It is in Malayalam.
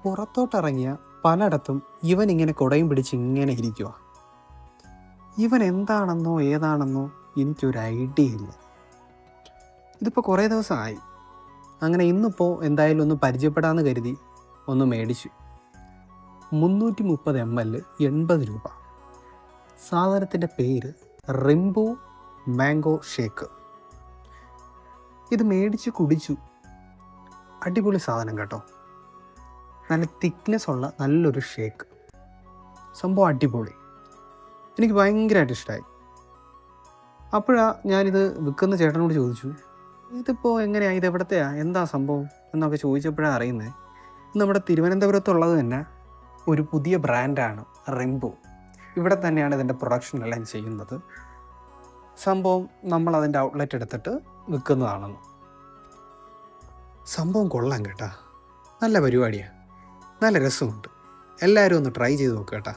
പുറത്തോട്ടിറങ്ങിയ പലയിടത്തും ഇവൻ ഇങ്ങനെ കുടയും പിടിച്ച് ഇങ്ങനെ ഇരിക്കുക. ഇവൻ എന്താണെന്നോ ഏതാണെന്നോ എനിക്കൊരു ഐഡിയ ഇല്ല. ഇതിപ്പോൾ കുറേ ദിവസമായി. അങ്ങനെ ഇന്നിപ്പോൾ എന്തായാലും ഒന്ന് പരിചയപ്പെടാമെന്ന് കരുതി ഒന്ന് മേടിച്ചു. 330 ml 80 രൂപ. സാധനത്തിൻ്റെ പേര് റിംബോ മാംഗോ ഷേക്ക്. ഇത് മേടിച്ച് കുടിച്ചു. അടിപൊളി സാധനം കേട്ടോ. നല്ല തിക്നെസ് ഉള്ള നല്ലൊരു ഷേക്ക്. സംഭവം അടിപൊളി. എനിക്ക് ഭയങ്കരമായിട്ട് ഇഷ്ടമായി. അപ്പോഴാണ് ഞാനിത് വിൽക്കുന്ന ചേട്ടനോട് ചോദിച്ചു, ഇതിപ്പോൾ എങ്ങനെയാണ്, ഇത് എവിടത്തെയാണ്, എന്താ സംഭവം എന്നൊക്കെ ചോദിച്ചപ്പോഴാണ് അറിയുന്നത് നമ്മുടെ തിരുവനന്തപുരത്തുള്ളത് തന്നെ ഒരു പുതിയ ബ്രാൻഡാണ് റിംബോ. ഇവിടെ തന്നെയാണ് ഇതിൻ്റെ പ്രൊഡക്ഷനെല്ലാം ചെയ്യുന്നത്. സംഭവം നമ്മൾ അതിൻ്റെ ഔട്ട്ലെറ്റ് എടുത്തിട്ട് വിൽക്കുന്നതാണെന്ന്. സംഭവം കൊള്ളാം കേട്ടാ. നല്ല പരിപാടിയാണ്, നല്ല രസമുണ്ട്. എല്ലാവരും ഒന്ന് ട്രൈ ചെയ്ത് നോക്കുക കേട്ടാ.